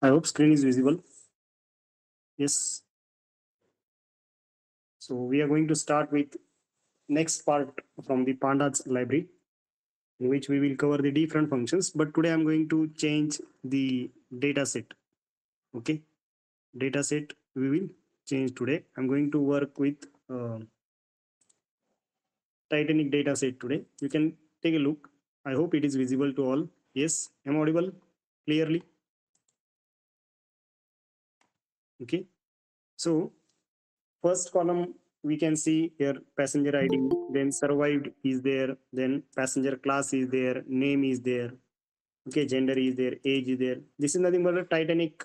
I hope screen is visible. Yes. So we are going to start with next part from the pandas library, in which we will cover the different functions. But today I'm going to change the data set. Okay, data set we will change today. I'm going to work with Titanic data set today. You can take a look. I hope it is visible to all. Yes, am I audible clearly? Okay. So first column we can see here passenger ID, then survived is there, then passenger class is there, name is there, okay, gender is there, age is there. This is nothing but a Titanic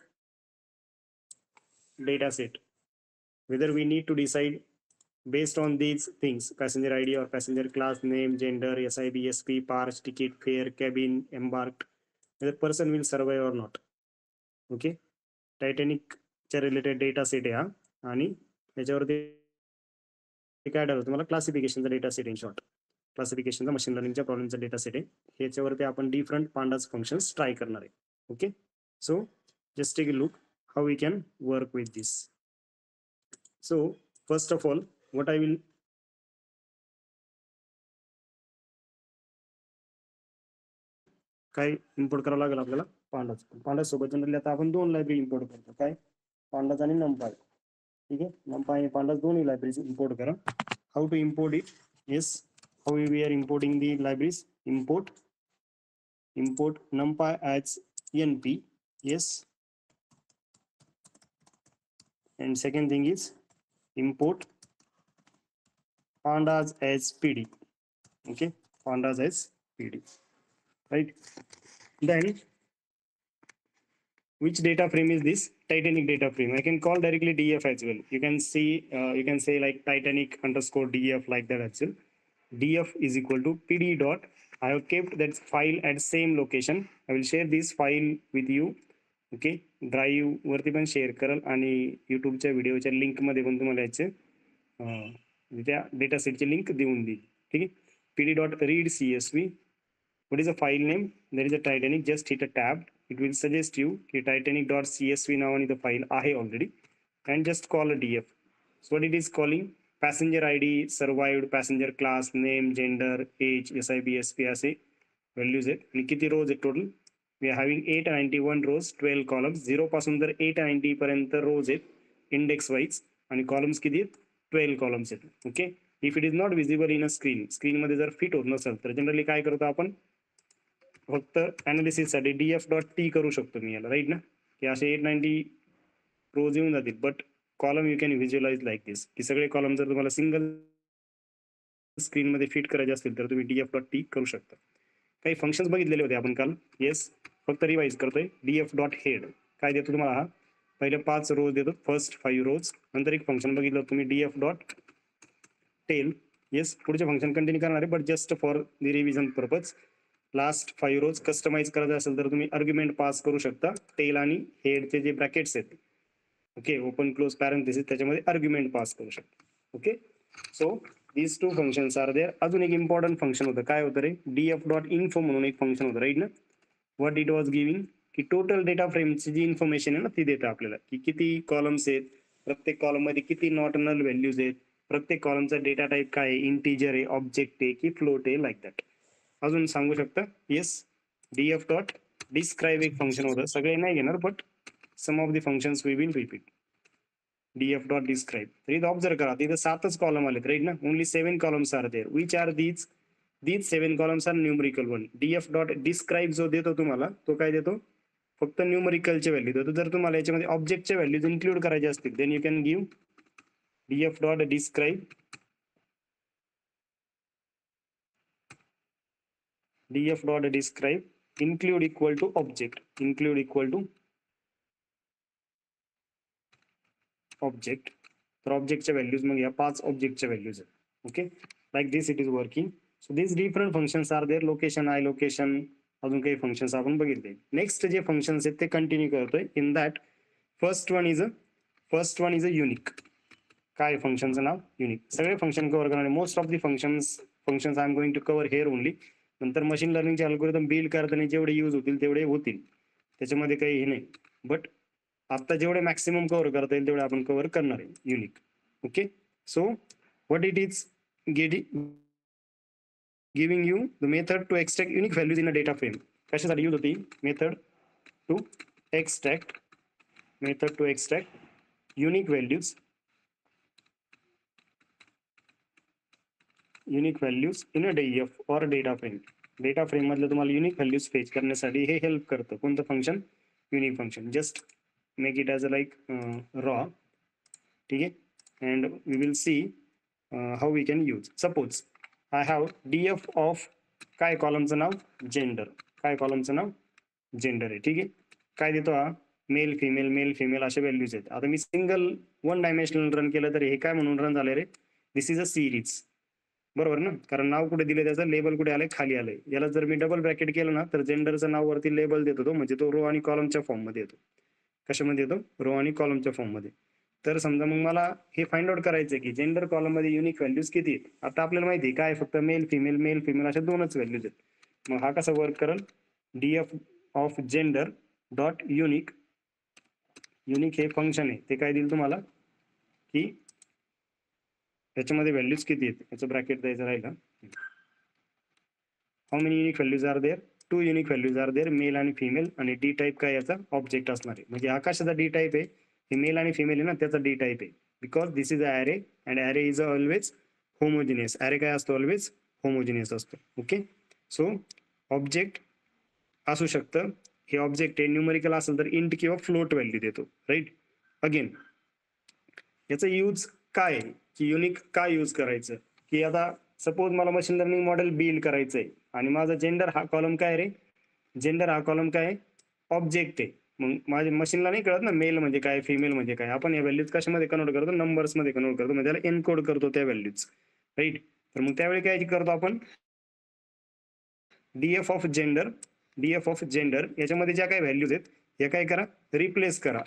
data set. Whether we need to decide based on these things: passenger ID or passenger class, name, gender, SIB, SP, parts, ticket, fare, cabin, embarked, whether person will survive or not. Okay, Titanic च्या related data set आहे हा, आणि त्याच्यावरती काय आढळलं तुम्हाला, क्लासिफिकेशनचा data set in short, क्लासिफिकेशनचा मशीन लर्निंगच्या प्रॉब्लेमचा डेटा सेट आहे. ह्याच्यावरती आपण डिफरंट पांडाज फंक्शन्स ट्राय करणार आहे. Okay, so just take a look how we can work with this. So first of all what I will काय इम्पोर्ट करावं लागेल आपल्याला, पांडाज. पांडाज सोबत जनरली आता आपण दोन लायब्ररी इम्पोर्ट करतो, काय, पांडाज आणि नंपाय. ठीक आहे, नंपाय आणि पांडाज दोन्ही लायब्ररीज इम्पोर्ट करा. How to import it? Yes, how we are importing the libraries? import numpy as np. Yes, and second thing is import pandas as pd. Okay, pandas as pd, right? Then which data frame is this? Titanic data frame. I can call directly df as well. You can see, you can say like Titanic underscore df, like that as well. df is equal to pd dot, I have kept that file at same location. I will share this file with you. Okay, drive वरती पण share करेल आणि युट्यूबच्या व्हिडिओच्या लिंकमध्ये पण तुम्हाला याचे त्या डेटा सेटची लिंक देऊन देईल. ठीक आहे, pd dot read csv. what is the file name? There is a Titanic. Just hit a tab. It will suggest you की Titanic dot csv नावाने the file आहे already, and just call a df. So what it is calling? Passenger ID, survived, passenger class, name, gender, age, SIB, SP असे values आहेत. आणि किती रोज आहेत total? we are having 891 rows, 12 columns. 0 पासून तर 890 पर्यंत रोज आहेत इंडेक्स वाईज, आणि कॉलम्स किती आहेत? 12 कॉलम्स आहेत. Okay, if it is not visible in a screen, screen मध्ये जर फिट होत नसेल तर जनरली काय करतो आपण, फक्त अनालिसिस साठी df डॉट टी करू शकतो मी याला, राईट ना, की असे 890 रोज येऊन जातील. But column you can visualise like this, की सगळे कॉलम जर तुम्हाला सिंगल स्क्रीन मध्ये फिट करायचे असतील तर तुम्ही df डॉट टी करू शकता. काही फंक्शन्स बघितलेले होते आपण काल. येस, फक्त रिवाइज करतोय. df डॉट हेड काय देतो तुम्हाला, हा पहिले 5 रोज देतो, फर्स्ट 5 रोज. नंतर एक फंक्शन बघितलं तुम्ही df डॉट टेल. येस, पुढचे फंक्शन कंटिन्यू करणार आहे, but just for the revision purpose. Last 5 rows customise करायचं असेल तर तुम्ही आर्ग्युमेंट पास करू शकता. टेल आणि हेडचे जे ब्रॅकेट्स आहेत, ओके, ओपन क्लोज पॅरेंथेसिस, त्याच्यामध्ये आर्ग्युमेंट पास करू शकता. Okay, so these two functions are there. अजून एक इम्पॉर्टंट फंक्शन होतं, काय होतं रे, df डॉट इन्फो म्हणून एक फंक्शन होतं, राईट ना. व्हॉट इट वॉज गिव्हिंग, की टोटल डेटा फ्रेमची जी इन्फॉर्मेशन आहे ना ती देतं आपल्याला, की किती कॉलम्स आहेत, प्रत्येक कॉलम मध्ये किती नॉट नल व्हॅल्यूज आहेत, प्रत्येक कॉलमचा डेटा टाईप काय आहे, इंटिजर आहे, ऑब्जेक्ट आहे की फ्लोट आहे, लाईक दॅट. अजून सांगू शकता? येस, df डॉट डिस्क्राईब एक फंक्शन होतं, सगळे नाही घेणार but some of the functions we will repeat. df dot describe. तर इथं ऑब्झर्व करा, तिथं 7च कॉलम आलेत, राईट ना. Only 7 columns are there. Which are these 7 columns are numerical one. df dot describe जो देतो तुम्हाला, तो काय देतो, फक्त न्यूमरिकलचे व्हॅल्यू देतो. जर तुम्हाला याच्यामध्ये ऑब्जेक्टचे व्हॅल्यूज इन्क्लूड करायचे असतील, then you can give df dot describe, df dot describe include equal to object, include equal to object. तर ऑब्जेक्टच्या व्हॅल्यूज मग या 5 ऑब्जेक्टच्या व्हॅल्यूज आहेत. Okay, like this it is working. So this different functions are there. Location, I location, अजून काही functions आपण बघितले. नेक्स्ट जे फंक्शन्स आहेत ते कंटिन्यू करतोय. In that first one is a unique. काय फंक्शनचं नाव? युनिक. सगळे फंक्शन कव्हर करणारे, most of the functions I am going to cover here only. नंतर मशीन लर्निंगचे अल्गोरिदम बिल्ड करताना जेवढे यूज होतील तेवढे होतील, त्याच्यामध्ये काही हे नाही. बट आता जेवढे मॅक्सिमम कव्हर करता येईल तेवढे आपण कव्हर करणार आहे unique. Okay, so what it is giving you the method to extract unique values in a data frame. कशासाठी यूज होती method to extract unique values in a DEF or data frame. Data frame मधलं तुम्हाला unique values fetch करण्यासाठी हे help करतं. कोणतं function? Unique function. Just make it as a like row. ठीक आहे, and we will see how we can use. Suppose I have DF of काय कॉलमचं नाव? जेंडर. काय कॉलमचं नाव? जेंडर आहे. ठीक आहे, काय देतो हा? मेल फिमेल असे व्हॅल्यूज आहेत. आता मी सिंगल 1 डायमेन्शनल रन केलं तर हे काय म्हणून रन झाले रे? दिस इज अ सिरीज. बरोबर ना, कारण नाव कुठे दिले, त्याचं लेबल कुठे आलंय? खाली आलंय. याला जर मी डबल ब्रॅकेट केलं ना तर जेंडरचं नाव वरती लेबल देतो तो, म्हणजे तो रो आणि कॉलमच्या फॉर्म मध्ये येतो. कशामध्ये येतो? रो आणि कॉलमच्या फॉर्म मध्ये. तर समजा मग मला हे फाइंड आउट करायचं की जेंडर कॉलम मध्ये युनिक व्हॅल्यूज किती आहेत. आता आपल्याला माहिती आहे काय, फक्त मेल फिमेल अशा दोनच व्हॅल्यूज आहेत. मग हा कसा वर्क करेल? DF of gender dot unique हे फंक्शन आहे, ते काय देईल तुम्हाला की त्याच्यामध्ये व्हॅल्यूज किती आहेत, याचं ब्रॅकेट द्यायचं राहिलं. How many unique values are there? 2 unique values are there, male आणि फिमेल. आणि डी टाईप काय याचा? ऑब्जेक्ट असणार आहे. म्हणजे आकाशाचा डी टाईप आहे, हे मेल आणि फिमेल आहे ना, त्याचा डी टाईप आहे. Because this is a array and array is always homogeneous. Array काय असतो? ऑलवेज होमोजिनियस असतो. ओके, सो ऑब्जेक्ट असू शकतं. हे ऑब्जेक्ट आहे, न्यूमरिकल असेल तर इंट किंवा फ्लोट व्हॅल्यू देतो. राईट. अगेन याचा यूज काय आहे की युनिक काय यूज करायचं? की आता सपोज मला मशीन लर्निंग मॉडेल बिल्ड करायचं आहे आणि माझा जेंडर हा कॉलम काय रे? जेंडर हा कॉलम काय आहे? ऑब्जेक्ट आहे. मग माझ्या मशीनला नाही कळत ना मेल म्हणजे काय फिमेल म्हणजे काय. आपण या व्हॅल्यूज कशामध्ये कन्वर्ट करतो? नंबर्स मध्ये कन्वर्ट करतो, म्हणजे त्याला एनकोड करतो त्या व्हॅल्यूज. राईट. तर मग त्यावेळी काय करतो आपण? DF ऑफ जेंडर याच्यामध्ये ज्या काही व्हॅल्यूज आहेत या काय करा? रिप्लेस करा.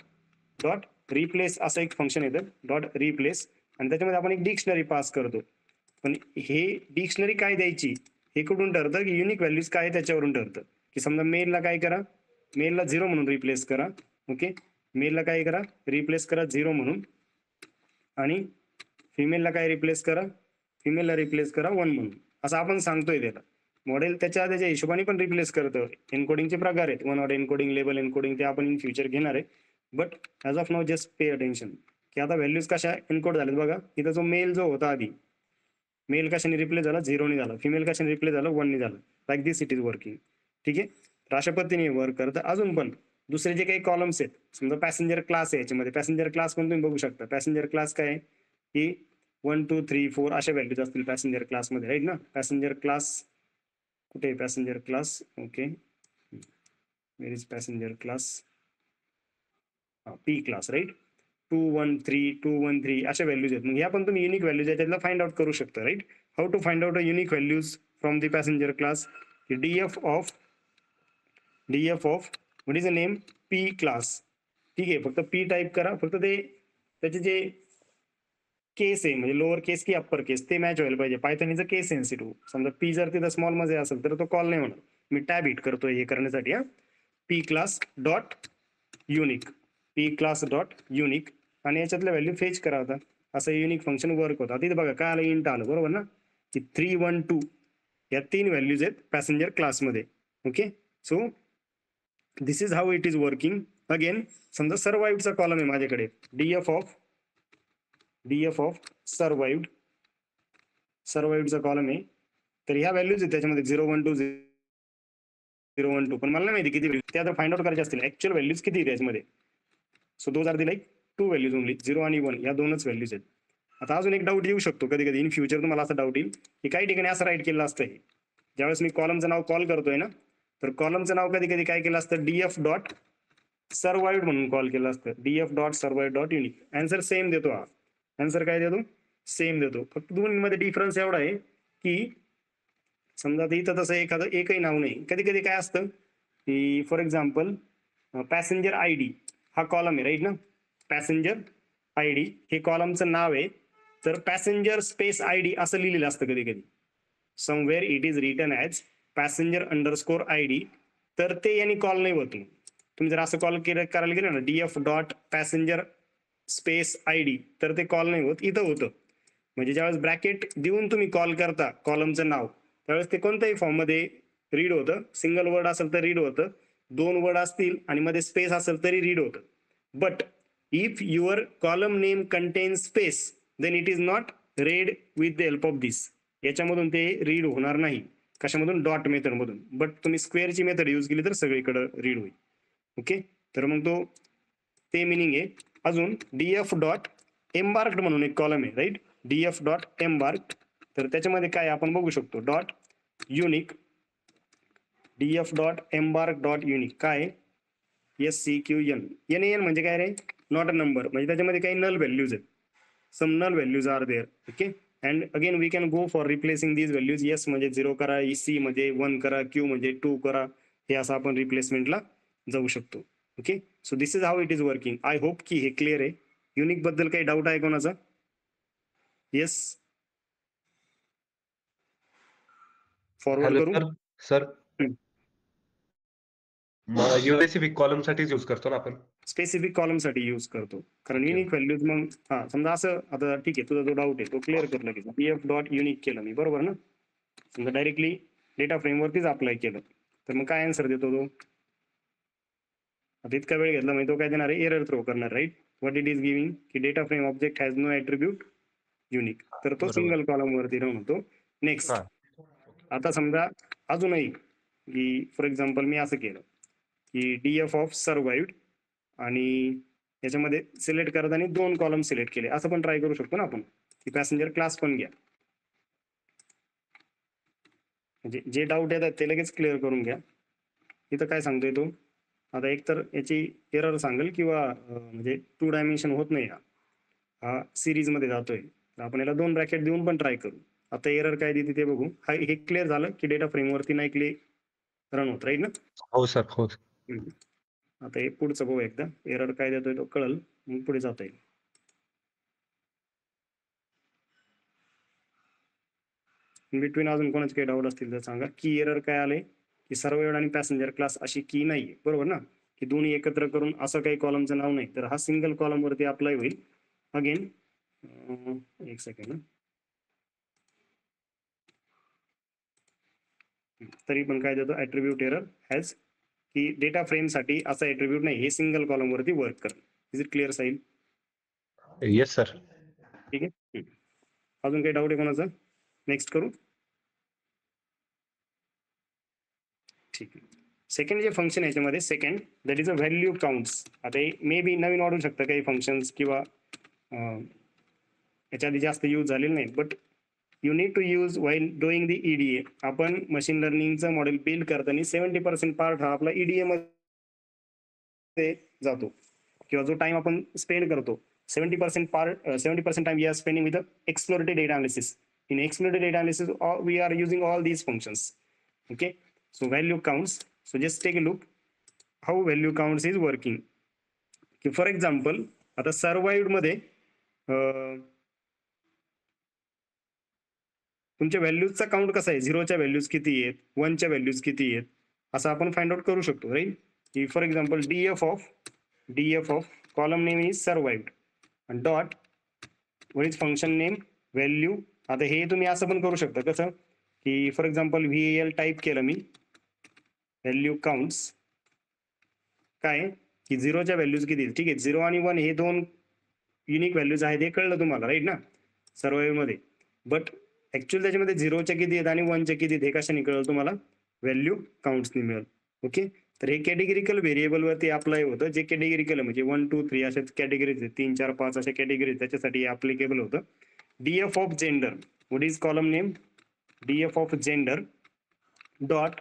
डॉट रिप्लेस असं एक फंक्शन येतं, डॉट रिप्लेस. आणि त्याच्यामध्ये आपण एक डिक्शनरी पास करतो. पण हे डिक्शनरी काय द्यायची हे कुठून ठरतं? की युनिक व्हॅल्यूज काय त्याच्यावरून ठरतं. की समजा मेलला काय करा? मेलला 0 म्हणून रिप्लेस करा. ओके, मेलला काय करा? रिप्लेस करा 0 म्हणून. आणि फिमेलला काय रिप्लेस करा? फिमेलला रिप्लेस करा 1 म्हणून. असं आपण सांगतोय त्याला. मॉडेल त्याच्या हिशोबाने पण रिप्लेस करतं. एन्कोडिंगचे प्रकार आहेत, 1 हॉट एन्कोडिंग, लेबल एन्कोडिंग, ते आपण इन फ्युचर घेणार आहे. But as of now just pay attention की आता व्हॅल्यूज कशा एन्कोड झाल्यात बघा. इथं जो मेल जो होता आधी, मेल कशाने रिप्लेस झाला? 0 झाला. फिमेल कशाने रिप्लेस झाला? 1 झालं. Like this it is working. ठीक आहे, तर अशा पद्धतीने वर्क करतं. अजून पण दुसरे जे काही कॉलम्स आहेत, समजा पॅसेंजर क्लास आहे, याच्यामध्ये पॅसेंजर क्लास पण तुम्ही बघू शकता. पॅसेंजर क्लास काय आहे की 1 2 3 4 अशा व्हॅल्यूज असतील पॅसेंजर क्लासमध्ये. राईट ना. पॅसेंजर क्लास कुठे आहे? Passenger class. Okay, where is passenger class? P class. Right. 2 1 3 2 1 3 अशा व्हॅल्यूज आहेत. मग ह्या पण तुम्ही युनिक व्हॅल्यूज आहेत त्यातला फाइंड आउट करू शकता. Right. How to find out a unique values from the passenger class? DF of what is a name? P class. ठीक आहे, फक्त पी टाईप करा. फक्त ते त्याचे जे केस आहे म्हणजे लोअर केस की अप्पर केस ते मॅच व्हायला पाहिजे. Python is a case sensitive. समजा पी जर तिथं स्मॉल मध्ये असेल तर तो कॉल नाही होणार. मी टॅब हिट करतोय हे करण्यासाठी. पी क्लास डॉट युनिक आणि याच्यातल्या व्हॅल्यू फेच करा. होता असं युनिक फंक्शन वर्क होता. तिथे बघा काय आलं? इंट आलं. बरोबर ना, की 3 1 2 या 3 व्हॅल्यूज आहेत पॅसेंजर क्लासमध्ये. Okay, so this is how it is working. Again समजा सर्वाइव्हचा कॉलम आहे माझ्याकडे. DF ऑफ सर्वाइव्हचा कॉलम आहे. तर ह्या व्हॅल्यूज आहेत त्याच्यामध्ये 0 1 2 0 1 2. पण मला नाही माहिती किती व्हॅल्यूज त्या फाइंड आउट करायचे असतील. ऍक्च्युअल व्हॅल्यूज किती त्याच्यामध्ये? So those are the like 2 values only. 0 आणि 1 या 2च व्हॅल्यूज आहेत. आता अजून एक डाऊट येऊ शकतो कधी कधी इन फ्युचर तुम्हाला असा डाऊट येईल की काही ठिकाणी असं राईट केलं असतं. ज्यावेळेस मी कॉलमचं नाव कॉल करतोय ना, तर कॉलमचं नाव कधी कधी काय केलं असतं? DF डॉट सर्वाइव्ड म्हणून कॉल केलं असतं. DF dot survived dot unique. Answer same देतो. हा आन्सर काय देतो? सेम देतो. फक्त दोन्हीमध्ये डिफरन्स एवढा आहे की समजा इथं तसं एखादं एकही नाव नाही. कधी कधी काय असतं की फॉर एक्झाम्पल पॅसेंजर ID हा कॉलम आहे. राईट ना. पॅसेंजर ID हे कॉलमचं नाव आहे. तर पॅसेंजर स्पेस ID असं लिहिलेलं असतं कधी कधी. Somewhere it is written as passenger underscore ID. तर ते यांनी कॉल नाही होत. तुम्ही जर असं कॉल करायला गेलं ना df dot passenger space ID, तर ते कॉल नाही होत, इथं होतं. म्हणजे ज्यावेळेस ब्रॅकेट देऊन तुम्ही कॉल करता कॉलमचं नाव, त्यावेळेस ते कोणत्याही फॉर्ममध्ये रीड होतं. सिंगल वर्ड असेल तर रीड होतं, 2 वर्ड असतील आणि मध्ये स्पेस असेल तरी रीड होतं. But if your column name contains space, then it is not read with the help of this. याच्यामधून ते रीड होणार नाही. कशामधून? डॉट मेथडमधून. बट तुम्ही स्क्वेअरची मेथड यूज केली तर सगळीकडे रीड होईल. ओके, तर मग तो ते मिनिंग आहे. अजून df डॉट एम्बार्क्ड म्हणून एक कॉलम आहे, राईट. df डॉट एम्बार्क्ड, तर त्याच्यामध्ये काय आपण बघू शकतो, dot unique, df dot embark dot unique काय SCQN. NaN म्हणजे काय रे? नॉट अ नंबर, म्हणजे त्याच्यामध्ये काही नल व्हॅल्यूज आहेत. Some null values are there. Okay, and again we can go for replacing these values. एस म्हणजे 0 करा, C म्हणजे 1 करा, Q म्हणजे 2 करा. हे असं आपण रिप्लेसमेंटला जाऊ शकतो. Okay, so this is how it is working. I hope की हे क्लिअर आहे. युनिक बद्दल काही डाऊट आहे कोणाचा? येस, फॉरवर्ड हॅलो करू. सर. सर स्पेसिफिक कॉलम साठीच यूज करतो ना आपण? स्पेसिफिक कॉलम साठी यूज करतो, कारण Okay. युनिक व्हॅल्यूज मग समजा असं आता ठीक आहे, तुझा जो डाऊट आहे तो क्लिअर कर लगेच. pf डॉट युनिक केलं मी, बरोबर ना? समजा डायरेक्टली डेटा फ्रेमवरतीच अप्लाय केलं, तर मग काय आन्सर देतो तो? आता इतका वेळ घेतला म्हणजे तो काय देणार आहे? एरर थ्रो करणार, right. What it is giving की data frame object has no attribute unique, तर तो बरोबर. सिंगल कॉलम वरती राहून होतो. नेक्स्ट, हा. आता समजा अजूनही की फॉर एक्झाम्पल मी असं केलं की df ऑफ सर्वाइव्ड, आणि याच्यामध्ये सिलेक्ट करताना 2 कॉलम सिलेक्ट केले, असं पण ट्राय करू शकतो ना आपण, की पॅसेंजर क्लास पण घ्या. म्हणजे जे डाऊट येतात ते लगेच क्लिअर करून घ्या. इथं काय सांगतोय तो? आता एक तर याची एरर सांगेल किंवा म्हणजे 2 डायमेन्शन होत नाही, हा सिरीज मध्ये जातोय, तर आपण याला 2 ब्रॅकेट देऊन पण ट्राय करू. आता एरर काय देते ते बघू. हा हे क्लिअर झालं की डेटा फ्रेमवरती नाही क्लिअर रन होत, राईट ना? हो सर, हो. आता हे पुढचं बघू एकदा, एरर काय देतोय तो कळल, मग पुढे जाता येईल. इन बिटवीन अजून कोणाचे काही डाऊट असतील तर सांगा. की एरर काय आले की सर्व्हेड आणि पॅसेंजर क्लास अशी की नाहीये, बरोबर ना? की दोन्ही एकत्र करून असं काही कॉलमचं नाव नाही, तर हा सिंगल कॉलम वरती अप्लाय होईल. अगेन एक सेकंड, तरी पण काय देतो? ॲट्रिब्यूट एरर हॅज, की डेटा फ्रेमसाठी असा ॲट्रिब्यूट नाही, हे सिंगल कॉलम वरती वर्क कर. Is it clear Sahil? Yes sir. ठीक आहे. अजून काही डाऊट आहे कोणाचा? नेक्स्ट करू. ठीक आहे. सेकंड जे फंक्शन आहे याच्यामध्ये, second that is a value counts. आता हे मे बी नवीन वाढू शकतं काही फंक्शन्स, किंवा याच्या आधी जास्त यूज झालेलं नाही, but you need to use while doing the EDA. आपण मशीन लर्निंगचं मॉडेल बिल्ड करताना 70% पार्ट हा आपला EDA मध्ये जातो, किंवा जो टाइम आपण स्पेंड करतो 70% time we are spending with explorative data analysis. In exploratory data analysis, we are using all these functions. Okay, so value counts. So just take a look how value counts is working. की for example आता survived मध्ये तुमच्या व्हॅल्यूजचा count कसा आहे, 0च्या values किती आहेत, 1च्या values किती आहेत, असं आपण फाइंड आउट करू शकतो, राईट. की for example df of column name is survived आणि डॉट वर इज फंक्शन नेम व्हॅल्यू. आता हे तुम्ही असं पण करू शकता, कसं की फॉर एक्झाम्पल VAL टाईप केलं मी, व्हॅल्यू काउंट्स काय की 0च्या व्हॅल्यूज किती, ठीक आहे. 0 आणि 1 हे 2 युनिक व्हॅल्यूज आहेत, हे कळलं तुम्हाला, राईट ना, सर्वाइव्ह मध्ये. बट ऍक्च्युअली त्याच्यामध्ये 0च्या किती आहेत आणि 1च्या किती आहेत हे कशाने कळलं तुम्हाला? व्हॅल्यू काउंट्सने मिळेल. ओके, तर हे कॅटेगरिकल व्हेरिएबल वरती अप्लाय होतं. जे कॅटेगरिकल म्हणजे 1 2 3 अशा कॅटेगरीज आहेत, 3 4 5 अशा कॅटेगरीज, त्याच्यासाठी ऍप्लिकेबल होतं. df of gender, what is column name? df of gender dot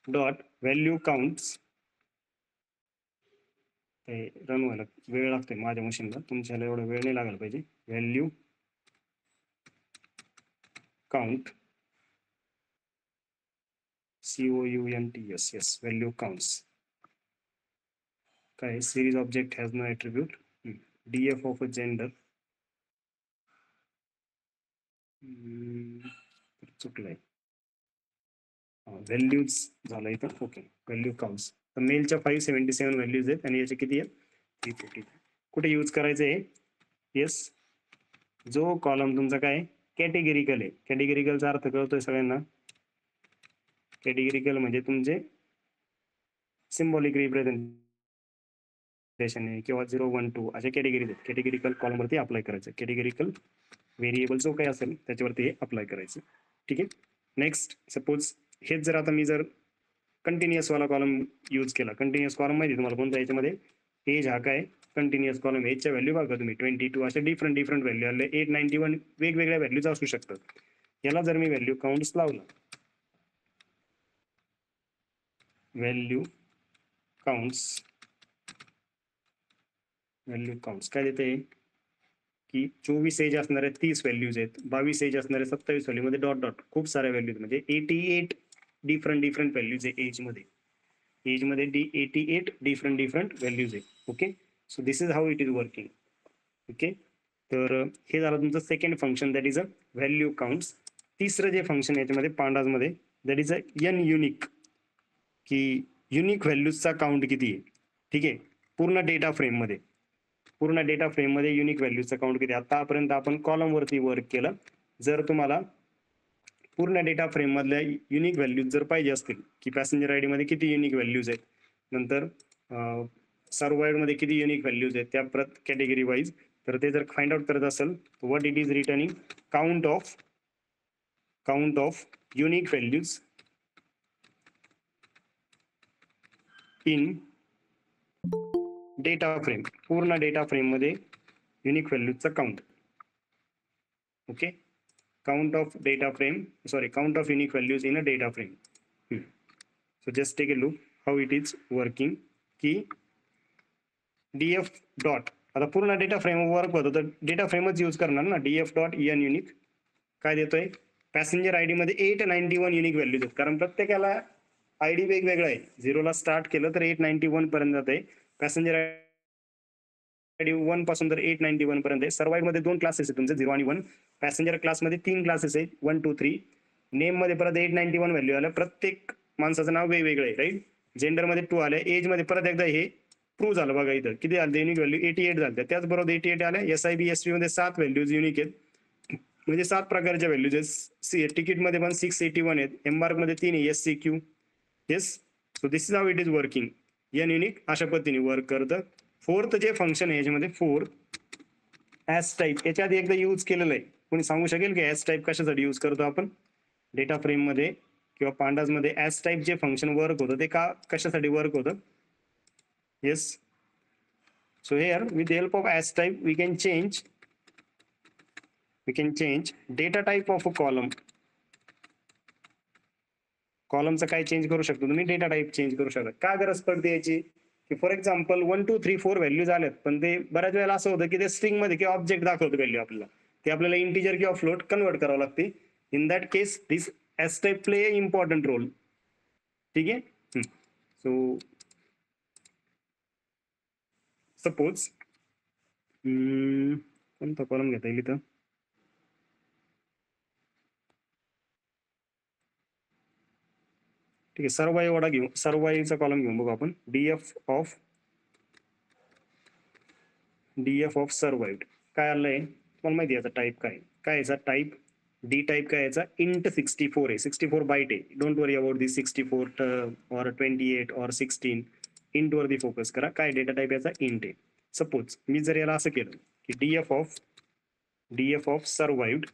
value counts. Run व्हायला वेळ लागतोय माझ्या मशीनला, तुमच्याला एवढा वेळ नाही लागायला पाहिजे. Value count, COUNT, yes, value counts. काय series object has no attribute. df of a gender, चुकलंय, व्हॅल्यूज झालं इथं. Okay, value counts. तर मेलच्या 577 व्हॅल्यूज आहेत आणि याचे किती आहेत 340. कुठे यूज करायचं आहे? येस, जो कॉलम तुमचा काय कॅटेगरिकल आहे. कॅटेगरिकलचा अर्थ कळतोय सगळ्यांना? कॅटेगरिकल म्हणजे तुमचे सिम्बॉलिक रिप्रेझेंटेशन आहे किंवा 0 1 2 अशा कॅटेगरीज आहेत. कॅटेगरिकल कॉलमवरती अप्लाय करायचं. कॅटेगरिकल व्हेरिएबल जो काही असेल त्याच्यावरती हे अप्लाय करायचं. ठीक आहे. नेक्स्ट, सपोज हेच जर आता मी जर कंटिन्युअस वाला कॉलम यूज केला. कंटिन्युअस कॉलम माहिती तुम्हाला कोणता? याच्यामध्ये एज हा काय कंटिन्युअस कॉलम. एजच्या व्हॅल्यू बघा तुम्ही 22 असे डिफरंट व्हॅल्यू आले. 891 वेगवेगळ्या व्हॅल्यूज असू शकतात. याला जर मी व्हॅल्यू काउंट्स लावला, व्हॅल्यू काउंट्स काय देते की 24 एज असणारे 30 व्हॅल्यूज आहेत, 22 एज असणारे 27 व्हॅल्यू मध्ये डॉट डॉट खूप साऱ्या व्हॅल्यूज म्हणजे 88 डिफरंट व्हॅल्यूज आहे एज मध्ये. 88 डिफरंट व्हॅल्यूज आहे. Okay, so this is how it is working. Okay, तर हे झालं तुमचं second function, that is a value counts. तिसरं जे फंक्शन याच्यामध्ये पांडाज मध्ये, that is a n unique, की युनिक व्हॅल्यूजचा काउंट किती आहे. ठीक आहे, पूर्ण डेटा फ्रेम मध्ये युनिक व्हॅल्यूजचा काउंट किती. आतापर्यंत आपण कॉलम वरती वर्क केलं. जर तुम्हाला पूर्ण डेटा फ्रेम मधल्या युनिक व्हॅल्यूज जर पाहिजे असतील की पॅसेंजर आयडी मध्ये किती युनिक व्हॅल्यूज आहेत, नंतर सर्व्हाइड मध्ये किती युनिक व्हॅल्यूज आहेत त्या प्रत कॅटेगरी वाईज, तर ते जर फाइंड आउट करत असेल what it is returning count of unique values in data frame. पूर्ण डेटा फ्रेम मध्ये युनिक व्हॅल्यूजचा count. Okay, count of unique values in a data frame. So just take a look how it is working. की df dot, आता पूर्ण data frame work होतं तर data फ्रेमच use करणार ना. df डॉट एन युनिक काय देतोय, पॅसेंजर आयडी मध्ये 891 युनिक व्हॅल्यूज आहेत, कारण प्रत्येकाला आयडी वेगवेगळा आहे. 0 ला स्टार्ट केलं तर 891 पर्यंत जात आहे. पॅसेंजर आयडी 1 पासून तर 891 पर्यंत आहे. सर्वाइड मध्ये 2 क्लासेस आहेत तुमचे 0 आणि 1. पॅसेंजर क्लास मध्ये 3 क्लासेस आहेत 1 2 3. नेम मध्ये परत 891 व्हॅल्यू आलं. प्रत्येक माणसाचं नाव वेगवेगळं आहे, राईट. जेंडर मध्ये 2 आले. एज मध्ये परत एकदा हे प्रूव्ह झालं बघा. इथं किती आले युनिक व्हॅल्यू 88 झाले. त्याचबरोबर 88 आले. SIB SB मध्ये 7 व्हॅल्यूज युनिक आहेत, म्हणजे 7 प्रकारच्या व्हॅल्यूज आहेत. तिकीट मध्ये पण 681 आहेत. एम्बार्क मध्ये 3 आहे SCQ. Yes, so this is how it is working. N unique अशा पद्धतीने वर्क करतं. फोर्थ जे फंक्शन आहे याच्यामध्ये 4 ऍज टाईप, याच्या आधी एकदा यूज केलेलं आहे. कोणी सांगू शकेल की ऍज टाईप कशासाठी यूज करतो आपण डेटा फ्रेम मध्ये किंवा पांडाज मध्ये? ऍज टाईप जे फंक्शन वर्क होतं ते कशासाठी वर्क होतं? Yes, so here with the help of as type we can change data type of a कॉलमचं काय चेंज करू शकतो तुम्ही? डेटा टाईप चेंज करू शकता. का गरज पडते याची? की फॉर एक्झाम्पल 1 2 3 4 व्हॅल्यूज आल्यात, पण ते बऱ्याच वेळेला असं होतं की ते स्ट्रिंग मध्ये किंवा ऑब्जेक्ट दाखवतो व्हॅल्यू आपल्याला, ते आपल्याला इंटिजर किंवा फ्लोट कन्वर्ट करावं लागते. In that case this astype play important role. ठीक आहे, सो सपोज कोणता कॉलम घेता येईल इथं? ठीक आहे, सर्वाई वाडा घेऊ. सर्वाईचा कॉलम घेऊन बघू आपण. डीएफ ऑफ सर्वाइव्ड काय आलंय तुम्हाला माहिती आहे? याचा टाईप काय याचा टाईप डी टाईप काय याचा? इंट 64 आहे. 64 बाईट आहे. डोंट वरी अबाउट दिस 64 और 28 और 16. इंट वरती फोकस करा. काय डेटा टाईप याचा? इंट आहे. सपोज मी जर याला असं केलं की DF of survived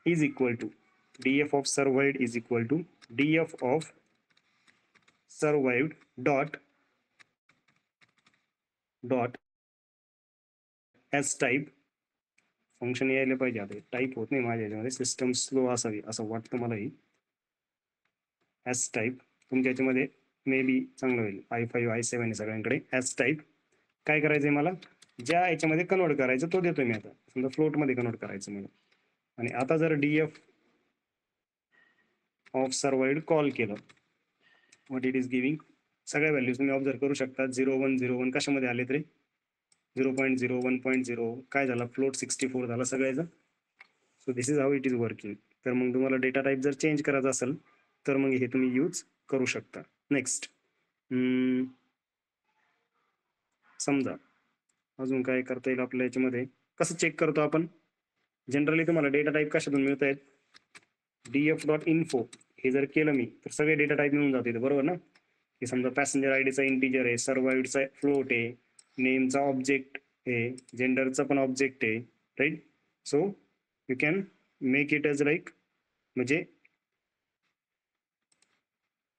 is equal to df of survived is equal to df of survived dot as type function यायला पाहिजे. आता टाईप होत नाही माझ्या याच्यामध्ये, सिस्टम स्लो असावी असं वाटतं मलाही. ऍज टाईप तुमच्या याच्यामध्ये मे बी चांगलं होईल. i5 i7 आहे सगळ्यांकडे. ऍज टाईप काय करायचंय मला? ज्या याच्यामध्ये कन्वर्ट करायचं तो देतोय मी. आता समजा फ्लोट मध्ये कन्वर्ट करायचं मला, आणि आता जर df ऑफ सर्वाइव्ड कॉल केलं, व्हॉट इट इज गिविंग? सगळ्या व्हॅल्यूज तुम्ही ऑब्झर्व करू शकता. 0101 कशामध्ये आले तरी 0.0 1.0 काय झाला? फ्लोट 64 झाला सगळ्याचा. So this is how it is working. तर मग तुम्हाला डेटा टाईप जर चेंज करायचा असेल तर मग हे तुम्ही यूज करू शकता. नेक्स्ट, समजा अजून काय करता येईल आपल्या याच्यामध्ये, कसं चेक करतो आपण? जनरली तुम्हाला डेटा टाईप कशातून मिळत आहेत? df.info हे जर केलं मी तर सगळे डेटा टाईप मिळून जाते बरोबर ना? की समजा पॅसेंजर आयडीचा इंटिजर आहे, सर्व्हाइव्हडचा फ्लोट आहे, नेमचा ऑब्जेक्ट आहे, जेंडरचा पण ऑब्जेक्ट आहे, right? So you can make it as like, म्हणजे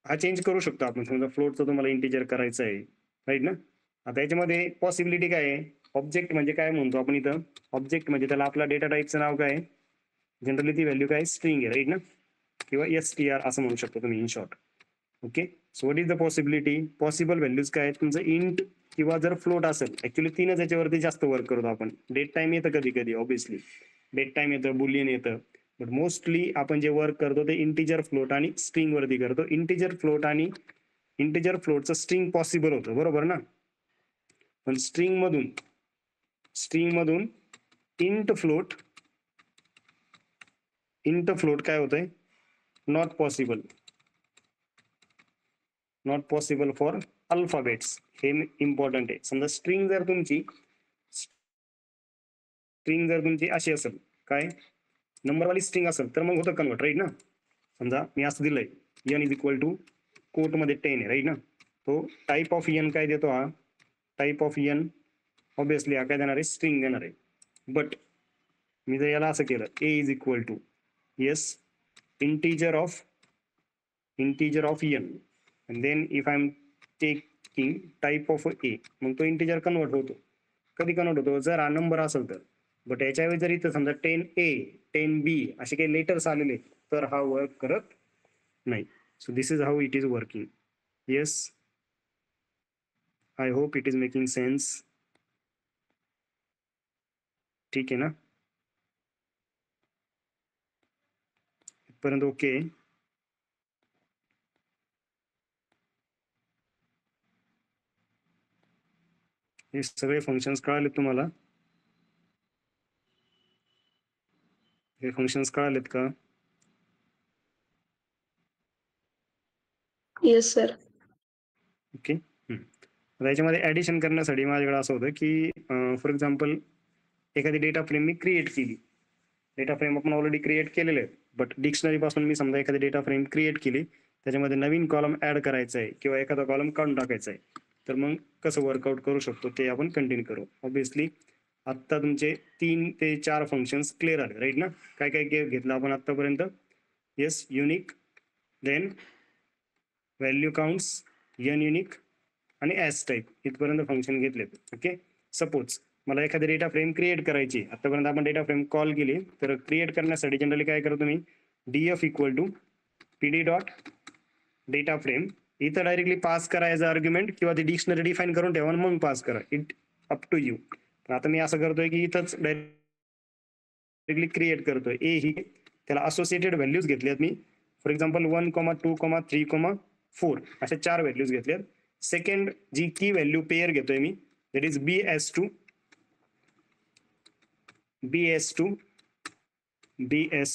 हा चेंज करू शकतो आपण. समजा फ्लोटचं तुम्हाला इंटिजर करायचं आहे, राईट ना? आता याच्यामध्ये पॉसिबिलिटी काय आहे? ऑब्जेक्ट म्हणजे काय म्हणतो आपण इथं? ऑब्जेक्ट म्हणजे त्याला आपला डेटा टाईपचं नाव काय आहे? जनरली ती व्हॅल्यू काय? स्ट्रिंग आहे, राईट ना? किंवा str असं म्हणू शकतो तुम्ही in short. Okay, so what is the possibility? Possible values काय आहेत तुमचं? इंट किंवा जर फ्लोट असेल, ऍक्च्युली तीनच याच्यावरती जास्त वर्क करतो आपण. डेट टाइम येतं कधी कधी, ऑब्विसली डेट टाइम येतं, बुलियन येतं, बट मोस्टली आपण जे वर्क करतो ते इंटिजर फ्लोट आणि स्ट्रिंग वरती करतो. इंटिजर फ्लोट आणि इंटिजर फ्लोटचं स्ट्रिंग पॉसिबल होतं, बरोबर ना? पण स्ट्रिंग मधून इंट फ्लोट काय होतंय? Not possible for alphabets. हे इम्पॉर्टंट आहे. समजा स्ट्रिंग जर तुमची अशी असेल, काय नंबरवाली स्ट्रिंग असेल, तर मग होतं कन्वर्ट, राईट ना? समजा मी असं दिलंय n is equal to quote मध्ये 10 आहे, राईट ना? तो टाईप ऑफ n काय देतो? हा टाईप ऑफ n ऑब्विसली हा काय देणार आहे? स्ट्रिंग देणार आहे. बट मी जर याला असं केलं, a is equal to yes integer of n, and then if I'm taking type of a, मग तो इंटिजर कन्वर्ट होतो. कधी कन्वर्ट होतो? जर हा नंबर असेल तर. बट याच्यावेळी जर इथं समजा 10a 10b असे काही लेटर्स आलेले तर हा वर्क करत नाही. So this is how it is working. Yes, I hope it is making sense. ठीक आहे ना? इथपर्यंत ओके? हे सगळे फंक्शन्स कळालेत तुम्हाला? हे फंक्शन्स कळालेत का? Yes sir. ओके. आता याच्यामध्ये ऍडिशन करण्यासाठी माझ्याकडे असं होतं की फॉर एक्झाम्पल एखादी डेटा फ्रेम मी क्रिएट केली. डेटा फ्रेम आपण ऑलरेडी क्रिएट केलेले आहेत, बट डिक्शनरी पासून मी समजा एखादी डेटा फ्रेम क्रिएट केली, त्याच्यामध्ये नवीन कॉलम ऍड करायचा आहे किंवा एखादा कॉलम काढून टाकायचा आहे, तर मग कसं वर्कआउट करू शकतो ते आपण कंटिन्यू करू. ऑब्विसली आत्ता तुमचे 3 ते 4 फंक्शन्स क्लिअर आले, राईट ना? काय काय घेतलं आपण आतापर्यंत? Yes, unique, then value counts, n unique आणि ऍज टाईप, इथपर्यंत फंक्शन घेतलेत. ओके, सपोज मला एखादी डेटा फ्रेम क्रिएट करायची. आतापर्यंत आपण डेटा फ्रेम कॉल केली, तर क्रिएट करण्यासाठी जनरली काय करतो मी? df equal to pd dot data frame. इथं डायरेक्टली पास करायचं आर्ग्युमेंट किंवा ती डिक्शनरी डिफाईन करून ठेवा मग पास करा, इट अप टू यू. पण आता मी असं करतोय की इथंच डायरेक्टली क्रिएट करतोय. ए ही त्याला असोसिएटेड व्हॅल्यूज घेतल्यात मी. फॉर एक्झाम्पल 1, 2, 3, 4 अशा 4 व्हॅल्यूज घेतल्यात. सेकंड जी की व्हॅल्यू पेअर घेतोय मी, दॅट इज bs2 10, 20,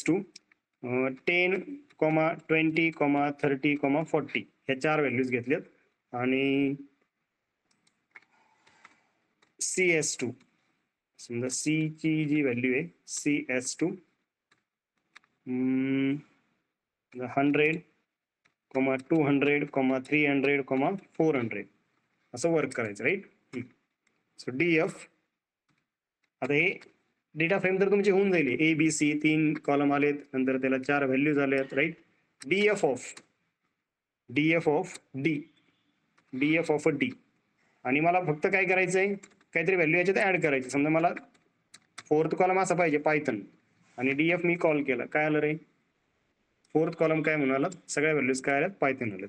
30, 40 ह्या 4 व्हॅल्यूज घेतल्यात. आणि cs2 समजा c ची जी व्हॅल्यू आहे cs2 100, 200, 300, 400 असं वर्क करायचं, राईट? सो df, आता हे डेटा फ्रेम तर तुमची होऊन जाईल. ए बी सी 3 कॉलम आलेत, नंतर त्याला 4 व्हॅल्यूज आलेत, राईट? df of D. आणि मला फक्त काय करायचंय? काहीतरी व्हॅल्यू याच्यात ऍड करायची. समजा मला 4th कॉलम असा पाहिजे पायथन, आणि df मी कॉल केला, काय आलं रे? 4th कॉलम काय म्हणाला? सगळ्या व्हॅल्यूज काय आल्यात? पायथन आल्यात.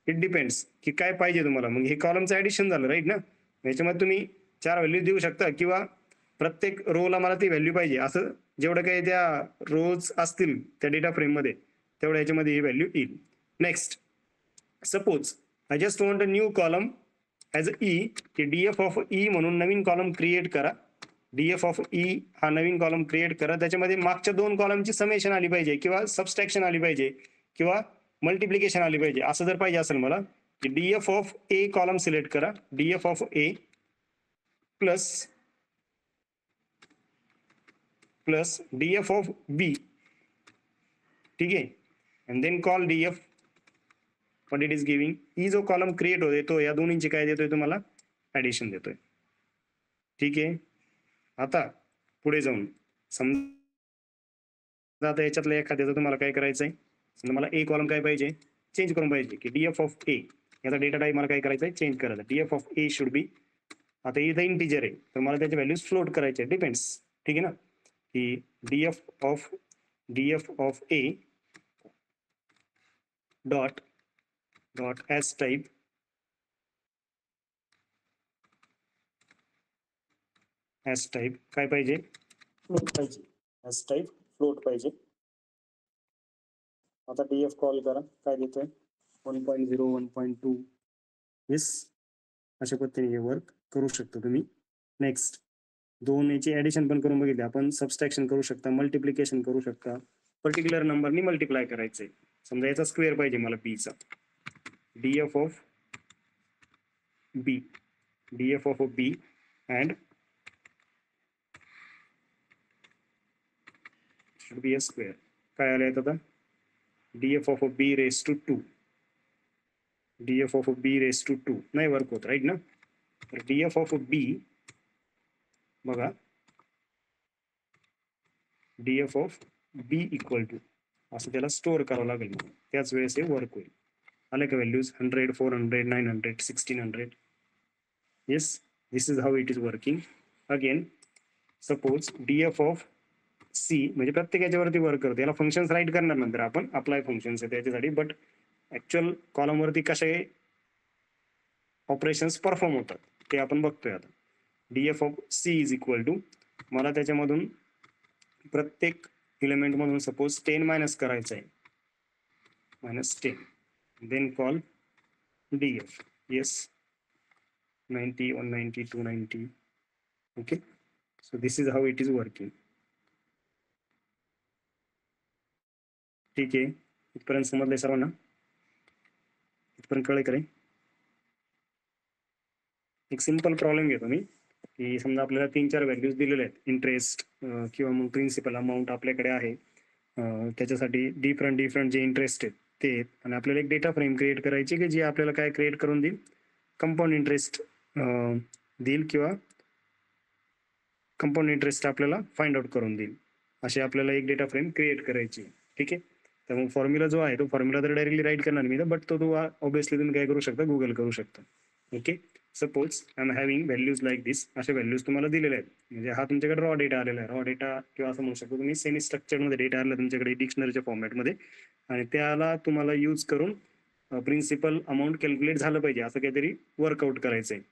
इट डिपेंड्स की काय पाहिजे तुम्हाला. मग हे कॉलमचं ऍडिशन झालं, राईट ना? याच्यामध्ये तुम्ही 4 व्हॅल्यूज देऊ शकता किंवा प्रत्येक रोला मला ती व्हॅल्यू पाहिजे असं जेवढं काही त्या रोज असतील त्या डेटा फ्रेम मध्ये, तेवढ्या याच्यामध्ये ही व्हॅल्यू येईल. Next, suppose I just want a new column as E, की df ऑफ ई म्हणून नवीन कॉलम क्रिएट करा. df ऑफ ई हा नवीन कॉलम क्रिएट करा. त्याच्यामध्ये मागच्या 2 कॉलमची समेशन आली पाहिजे किंवा सबस्ट्रॅक्शन आली पाहिजे किंवा मल्टिप्लिकेशन आली पाहिजे. असं जर पाहिजे असेल मला, की DF of A column select करा, DF of A plus DF of B, ठीक आहे, and then call DF what it is giving. ही जो कॉलम क्रिएट होतोय तो या दोन्हींची काय देतोय तुम्हाला, ऍडिशन देतोय. ठीक आहे. आता पुढे जाऊन समजा आता याच्यातल्या एखाद्याचं तुम्हाला काय करायचंय, समजा मला ए कॉलम काय पाहिजे, चेंज करून पाहिजे की डीएफ ऑफ ए, याचा डेटा टाईप मला काय करायचंय, चेंज करायचा. DF of A should be, आता इथं इंटिजर आहे तर मला त्याचे व्हॅल्यूज फ्लोट करायचे, डिपेंड्स, ठीक आहे ना, की DF of A dot as type काय पाहिजे, फ्लोट पाहिजे, as type फ्लोट पाहिजे. आता डीएफ कॉल करा, काय देतोय 1.0 1.2. येस, अशा पद्धतीने हे वर्क करू शकतो तुम्ही. नेक्स्ट, दोन याची ऍडिशन पण करून बघितले आपण, सबस्ट्रॅक्शन करू शकता, मल्टिप्लिकेशन करू शकता, पर्टिक्युलर नंबरनी मल्टिप्लाय करायचंय. समजा याचा स्क्वेअर पाहिजे मला बी चा, DF of B and should be a square. काय आलं आता, DF of B raise to 2, DF of B raise to 2 नाही वर्क होत, राईट ना. तर डीएफ ऑफ बी बघा, DF of B equal to असं त्याला स्टोअर करावं लागेल, त्याच वेळेस हे वर्क होईल. आले का values 100 400 900 1600. Yes, this is how it is working. Again suppose DF of C म्हणजे प्रत्येक याच्यावरती वर्क करतो, याला फंक्शन्स राईट करणार नंतर आपण, अप्लाय फंक्शन्स आहे त्याच्यासाठी, बट ऍक्च्युअल कॉलम वरती कसे ऑपरेशन्स परफॉर्म होतात ते आपण बघतोय आता. DF of C is equal to, मला त्याच्यामधून प्रत्येक एलिमेंट मधून सपोज 10 मायनस करायचं आहे, -10, then call DF. Yes, 90 190 290. Okay, so this is how it is working. ठीक आहे, इथपर्यंत समजलंय सर्वांना, इथपर्यंत कळलं करे. एक सिंपल प्रॉब्लेम घेतो मी, की समजा आपल्याला 3-4 व्हॅल्यूज दिलेले आहेत, इंटरेस्ट किंवा मग प्रिन्सिपल अमाऊंट आपल्याकडे आहे, त्याच्यासाठी डिफरंट जे इंटरेस्ट आहेत ते आहेत, आणि आपल्याला एक डेटा फ्रेम क्रिएट करायची की जी आपल्याला काय क्रिएट करून देईल, कंपाऊंड इंटरेस्ट देईल किंवा कंपाऊंड इंटरेस्ट आपल्याला फाइंड आउट करून देईल, अशी आपल्याला एक डेटा फ्रेम क्रिएट करायची. ठीक आहे, तर मग फॉर्म्युला जो आहे तो फॉर्म्युला तर डायरेक्टली राईट करणार मी, बट तो ऑब्विसली तुम्ही काय करू शकता, गुगल करू शकता. Okay, suppose I am having values like this, असे व्हॅल्यूज तुम्हाला दिलेले आहेत, म्हणजे हा तुमच्याकडे रॉ डेटा आलेला आहे, रॉ डेटा किंवा असं म्हणू शकतो तुम्ही सेमी स्ट्रक्चरमध्ये डेटा आलेला तुमच्याकडे डिक्शनरीच्या फॉर्मॅटमध्ये, आणि त्याला तुम्हाला यूज करून प्रिन्सिपल अमाऊंट कॅल्क्युलेट झालं पाहिजे, असं काहीतरी वर्कआउट करायचं आहे.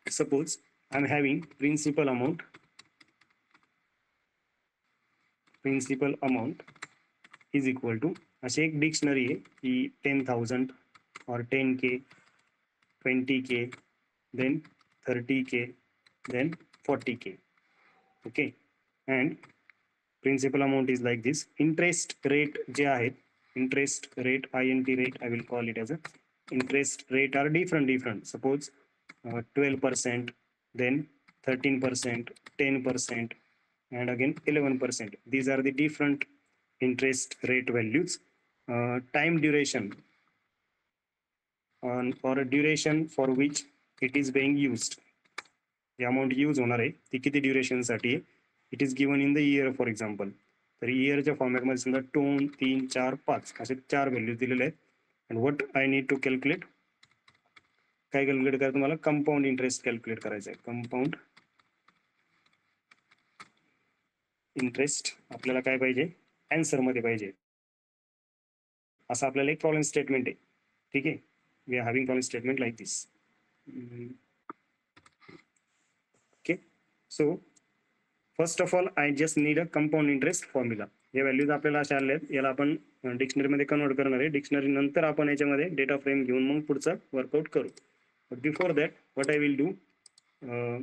Suppose I am having principal amount is equal to, अशी एक डिक्शनरी आहे की 10,000 और 10K 20K then 30K then 40K. okay, and principal amount is like this. interest rate जे आहेत, interest rate INT rate I will call it as a interest rate are different. suppose 12%, then 13%, 10%, and again 11%. these are the different interest rate values. Time duration or a duration for which it is being used, the amount use होणार आहे ती किती duration साठी, it is given in the year for example. तर इयरच्या फॉर्मॅटमध्ये समजा 2 3 4 5 असे 4 व्हॅल्यूज दिलेले आहेत. And what I need to calculate, काय कॅल्क्युलेट करा, तुम्हाला कंपाऊंड इंटरेस्ट कॅल्क्युलेट करायचं आहे. कंपाऊंड इंटरेस्ट आपल्याला काय पाहिजे, आन्सर मध्ये पाहिजे, असं आपल्याला एक प्रॉब्लेम स्टेटमेंट आहे. ठीक आहे, we are having problem statement like this. Okay, so first of all I just need a compound interest formula. हे व्हॅल्यूज आपल्याला अशा आले आहेत, याला आपण डिक्शनरीमध्ये कन्वर्ट करणार आहे. डिक्शनरी नंतर आपण याच्यामध्ये डेटा फ्रेम घेऊन मग पुढचं वर्कआउट करू. But before that what I will do, I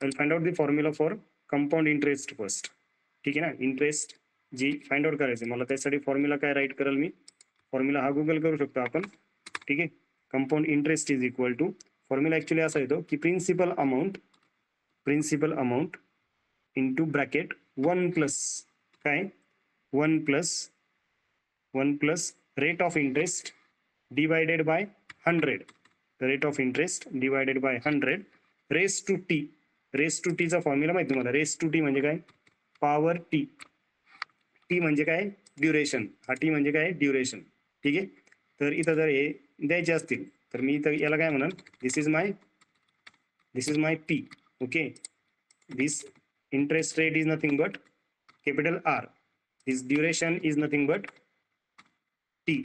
will find out the formula for compound interest first. ठीक आहे ना, इंटरेस्ट जी फाइंड आउट करायचं मला, त्यासाठी फॉर्म्युला काय राईट करेल मी, फॉर्म्युला हा गुगल करू शकतो आपण. ठीक आहे, compound interest is equal to formula actually असा येतो की principal amount into bracket 1 plus काय 1 plus rate of interest divided by 100 rate of interest divided by 100 raise to टीचा फॉर्म्युला माहिती तुम्हाला रेस टू टी म्हणजे काय पॉवर टी म्हणजे काय ड्युरेशन हा टी म्हणजे काय ड्युरेशन ठीक आहे. तर इथं जर हे द्यायचे असतील तर मी इथं याला काय म्हणन this is my P okay. This interest rate is nothing but capital R. This duration is nothing but T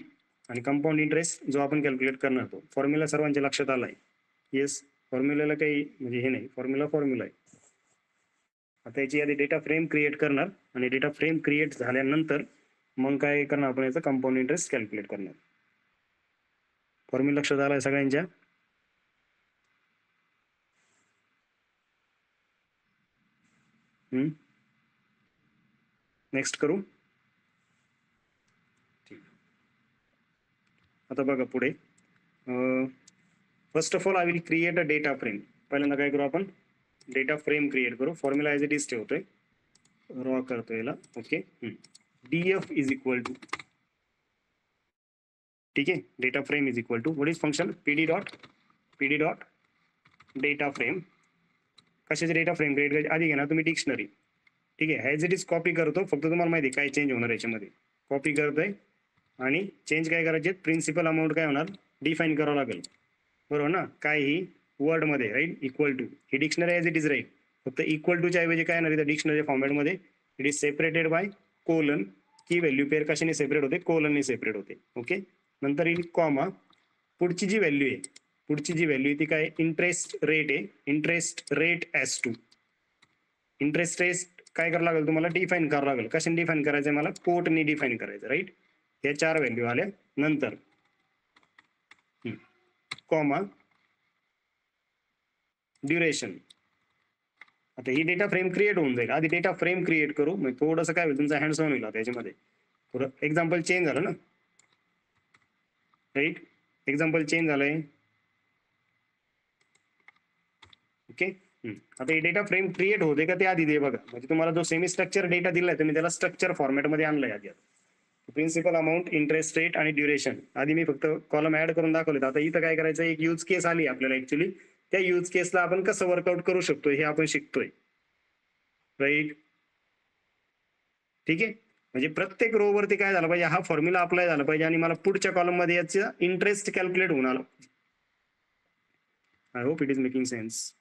आणि कंपाऊंड इंटरेस्ट जो आपण कॅल्क्युलेट करणार तो फॉर्म्युला सर्वांच्या लक्षात आलाय. येस फॉर्म्युल्याला काही म्हणजे हे नाही फॉर्म्युला आहे. आता याची आधी डेटा फ्रेम क्रिएट करणार आणि डेटा फ्रेम क्रिएट झाल्यानंतर मग काय करणार आपण याचा कंपाऊंड इंटरेस्ट कॅल्क्युलेट करणार. फॉर्म्युला लक्षात आलाय सगळ्यांच्या. नेक्स्ट करू. ठीक आता बघा पुढे first of all I will create a data frame. पहिल्यांदा काय करू आपण डेटा फ्रेम क्रिएट करू. फॉर्म्युला ॲज इट इज ठेवतोय रॉ करतो याला okay. DF is equal to ठीक आहे data frame is equal to what is function PD dot data frame. कशाचे डेटा फ्रेम क्रिएट करायचे आधी घेणार तुम्ही डिक्शनरी ठीक आहे. ॲज इट इज कॉपी करतो फक्त तुम्हाला माहिती काय चेंज होणार याच्यामध्ये कॉपी करतोय आणि चेंज काय करायचे प्रिन्सिपल अमाऊंट काय होणार डिफाईन करावं लागेल बरोबर ना. काय ही वर्डमध्ये राईट इक्वल टू ही dictionary as it is right फक्त इक्वल टूच्या ऐवजी काय येणार इथं डिक्शनरी फॉर्मॅटमध्ये it is separated by colon key value pair कशाने सेपरेट होते कोलनने सेपरेट होते ओके. नंतर येईल कॉमा पुढची जी व्हॅल्यू आहे ती काय इंटरेस्ट रेट आहे. Interest rate as to interest rate काय करावं लागेल तुम्हाला डिफाईन करावं लागेल. कशाने डिफाईन करायचं आहे मला कोटने डिफाईन करायचं राईट. या 4 व्हॅल्यू आल्या नंतर कॉमा ड्युरेशन. आता ही डेटा फ्रेम क्रिएट होऊन जाईल. आधी डेटा फ्रेम क्रिएट करू मग थोडंसं काय होईल तुमचा हँड्स ऑन होईल आता याच्यामध्ये थोडं एक्झाम्पल चेंज झालं ना राईट. एक्झाम्पल चेंज झालंय ओके. आता हे डेटा फ्रेम क्रिएट होते का ते आधी दे बघा म्हणजे तुम्हाला जो सेमी स्ट्रक्चर डेटा दिलाय तुम्ही त्याला स्ट्रक्चर फॉर्मॅटमध्ये आणलंय आधी. प्रिन्सिपल अमाऊंट इंटरेस्ट रेट आणि ड्युरेशन आधी मी फक्त कॉलम ऍड करून दाखवले. आता इथं काय करायचं एक यूज केस आली आपल्याला ऍक्च्युली त्या यूज केसला आपण कसं वर्कआउट करू शकतो हे आपण शिकतोय राईट. ठीक आहे म्हणजे प्रत्येक रो वरती काय झालं पाहिजे हा फॉर्म्युला अप्लाय झाला पाहिजे आणि मला पुढच्या कॉलम मध्ये याचा इंटरेस्ट कॅल्क्युलेट होऊन आला. I hope it is making sense.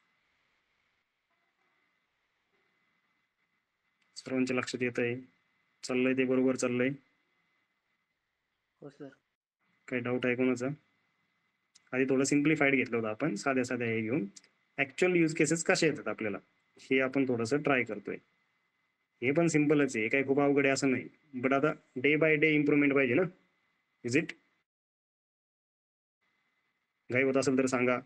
सर्वांच्या लक्षात येत आहे चाललंय ते बरोबर चाललंय. हो सर. काय डाऊट आहे कोणाचा. आधी थोडं सिम्प्लिफाईड घेतलं होतं आपण साध्या हे घेऊन. ऍक्च्युअल यूज केसेस कसे येतात आपल्याला हे आपण थोडंसं ट्राय करतोय. हे पण सिम्पलच आहे काही खूप अवघड आहे असं नाही बट आता डे बाय डे इम्प्रूव्हमेंट पाहिजे ना. इज इट घाई होत असेल तर सांगा.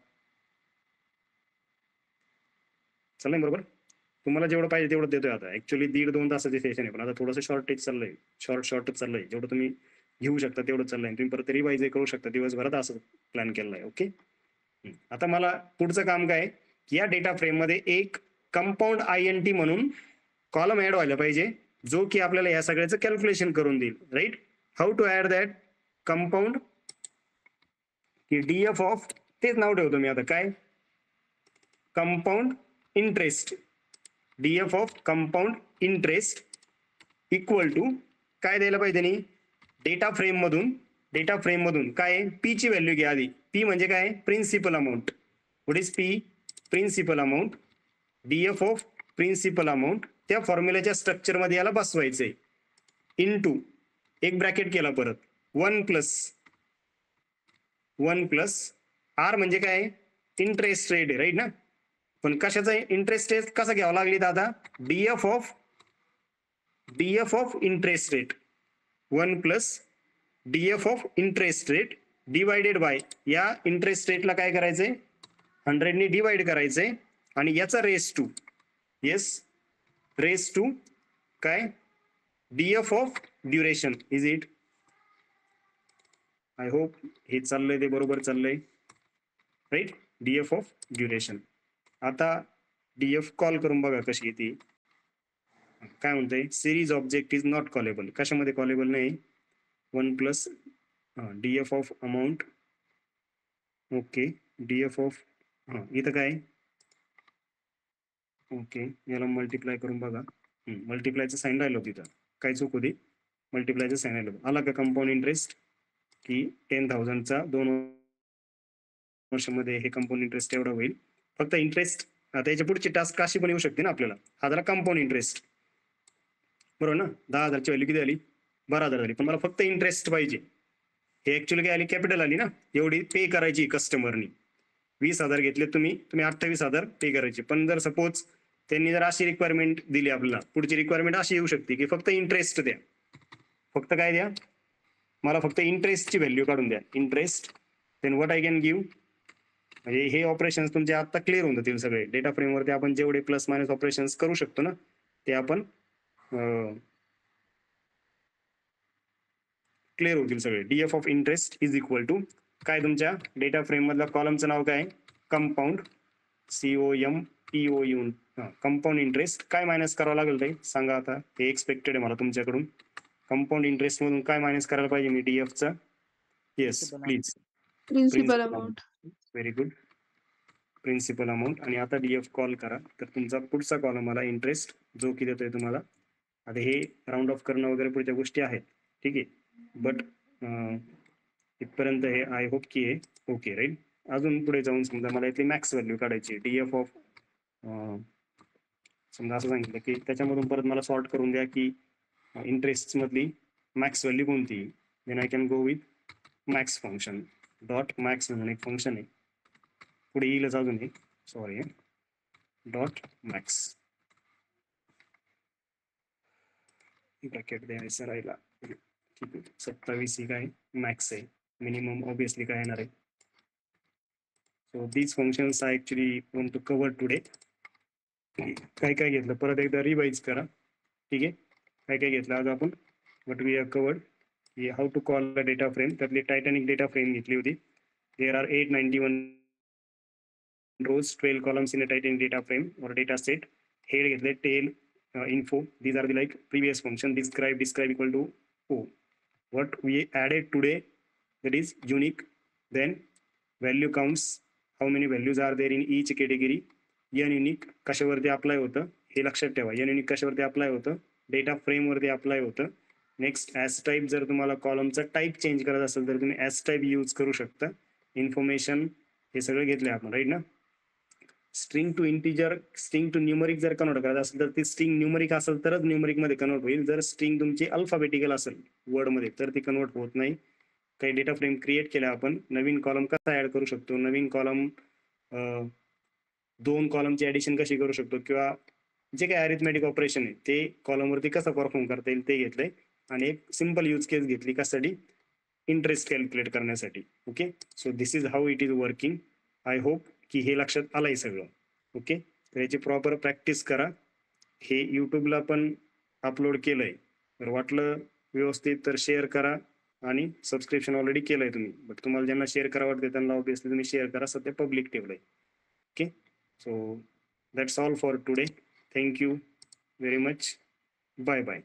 चाललंय बरोबर तुम्हाला जेवढं पाहिजे तेवढं देतोय. आता ऍक्च्युअली 1.5-2 तासाचे सेशन आहे पण आता थोडंसं शॉर्टेज चाललंय शॉर्टच चाललंय जेवढं तुम्ही घेऊ शकता तेवढं चाललंय. तुम्ही परत रिवाइज करू शकता दिवसभरात असं प्लॅन केलेलं आहे ओके. आता मला पुढचं काम काय की या डेटा फ्रेम मध्ये एक कंपाऊंड INT म्हणून कॉलम ऍड व्हायला पाहिजे जो की आपल्याला या सगळ्याचं कॅल्क्युलेशन करून देईल right. How to add that compound की DF ऑफ तेच नाव ठेवतो मी आता काय compound interest DF of compound interest equal to काय द्यायला पाहिजे त्यांनी डेटा फ्रेम मधून काय पी ची व्हॅल्यू घ्या आधी. पी म्हणजे काय principal amount. What is P principal amount. DF of principal amount त्या फॉर्म्युल्याच्या स्ट्रक्चर मध्ये याला बसवायचंय इनटू एक ब्रॅकेट केला परत 1 प्लस आर म्हणजे काय इंटरेस्ट रेट राईट ना. पण कशाचा इंटरेस्ट रेट कसा घ्यावा लागली दादा DF of interest rate 1 plus DF of interest rate divided by या इंटरेस्ट रेटला काय करायचंय 100 ने डिवाइड करायचंय आणि याचा रेस टू काय DF of duration is it. I hope हे चाललंय ते बरोबर चाललंय, राईट. DF of duration. आता डीएफ कॉल करून बघा कशी येते. काय म्हणतंय, series object is not callable. कशामध्ये कॉलेबल नाही? 1 plus DF of amount. Okay, DF of इथं काय, ओके याला मल्टिप्लाय करून बघा. मल्टिप्लायचं साईन राहिलं तिथं, काय चूक होती, मल्टिप्लायचं साईन राहिलं. आला का कंपाऊंड इंटरेस्ट, की 10,000चा 2 वर्षामध्ये हे कंपाऊंड इंटरेस्ट एवढा होईल. फक्त इंटरेस्ट, आता याच्या पुढची टास्क अशी पण येऊ शकते ना आपल्याला. हा झाला कंपाऊंड इंटरेस्ट, बरोबर ना. 10,000ची व्हॅल्यू किती आली, 12,000 झाली. पण मला फक्त इंटरेस्ट पाहिजे. हे ऍक्च्युअली काय आली, कॅपिटल आली ना, एवढी पे करायची कस्टमरनी. 20,000 घेतले तुम्ही 28,000 पे करायचे. पण जर सपोज त्यांनी जर अशी रिक्वायरमेंट दिली आपल्याला, पुढची रिक्वायरमेंट अशी येऊ शकते की फक्त इंटरेस्ट द्या. फक्त काय द्या, मला फक्त इंटरेस्टची व्हॅल्यू काढून द्या, interest. Then what I can give. म्हणजे हे ऑपरेशन तुमचे आता क्लिअर होऊन जातील सगळे. डेटा फ्रेमवरती आपण जेवढे प्लस मायनस ऑपरेशन करू शकतो ना, ते आपण क्लिअर होतील सगळे. DF of interest is equal to काय, तुमच्या डेटा फ्रेम मधल्या कॉलमचं नाव काय, कंपाऊंड, COMPOU. कंपाऊंड इंटरेस्ट काय मायनस करावं लागेल ते सांगा आता. हे एक्सपेक्टेड आहे मला तुमच्याकडून. कंपाऊंड इंटरेस्ट मधून काय मायनस करायला पाहिजे मी डीएफचा. Yes please, principal amount. Very good, principal amount. आणि आता डीएफ कॉल करा, तर तुमचा पुढचा कॉलम मला इंटरेस्ट जो की देतोय तुम्हाला. आता हे राऊंड ऑफ करणं वगैरे पुढच्या गोष्टी आहेत, ठीक आहे. बट इथपर्यंत हे आय होप की हे ओके, राईट. अजून पुढे जाऊन समजा मला इथली मॅक्स व्हॅल्यू काढायची, डीएफ ऑफ समजा असं सांगितलं की त्याच्यामधून परत मला सॉर्ट करून द्या की इंटरेस्ट मधली मॅक्स व्हॅल्यू कोणती. Then I can go with max function. Dot max म्हणून एक फंक्शन आहे, पुढे येईलच अजून एक, सॉरी, डॉट मॅक्स. ब्रॅकेट द्यायचं राहिला, ठीक आहे. 27 ही काय मॅक्स आहे, मिनिमम ऑब्विसली काय येणार आहे. So these functions I actually want to cover today. काय काय घेतलं परत एकदा रिवाइज करा, ठीक आहे. काय काय घेतलं आज आपण, वट वी हॅव कवर्ड, की how to call the data frame. त्यातली टायटॅनिक डेटा फ्रेम घेतली होती. There are 891 rows, 12 columns in a Titanic data frame or data set. Head घेतले, tail, info. These are the like previous function. Describe equal to O. What we added today, that is unique. Then value counts, how many values are there in each category. n unique कशावरती apply होतं हे लक्षात ठेवा. n unique कशावरती apply होतं, data frame वरती apply होतं. Next as type, जर तुम्हाला कॉलमचा टाईप चेंज करायचा असेल तर तुम्ही ॲज टाईप यूज करू शकता. इन्फॉर्मेशन हे सगळं घेतलंय आपण, राईट ना. String to integer, string to numeric जर कन्वर्ट करायचं असेल तर ती स्ट्रिंग न्यूमरिक असेल तरच न्यूमरिक मध्ये कन्वर्ट होईल. जर स्ट्रिंग तुमची अल्फाबेटिकल असेल वर्ड मध्ये तर ती कन्वर्ट होत नाही. काही डेटा फ्रेम क्रिएट केल्या आपण, नवीन कॉलम कसा ऍड करू शकतो, नवीन कॉलम 2 कॉलमची ऍडिशन कशी करू शकतो, किंवा जे काही अरिथमेटिक ऑपरेशन आहे ते कॉलमवरती कसं परफॉर्म करता येईल ते घेतलंय. आणि एक सिंपल यूज केस घेतली कशासाठी, इंटरेस्ट कॅल्क्युलेट करण्यासाठी. Okay, so this is how it is working. I hope की हे लक्षात आलंय सगळं. ओके, तर याची प्रॉपर प्रॅक्टिस करा. हे यूट्यूबला पण अपलोड केलंय, तर वाटलं व्यवस्थित तर शेअर करा. आणि सबस्क्रिप्शन ऑलरेडी केलंय तुम्ही, बट तुम्हाला ज्यांना शेअर करा वाटते त्यांना ऑब्विसली तुम्ही शेअर करा. सध्या पब्लिक ठेवलंय. Okay, so that's all for today. Thank you very much. Bye bye.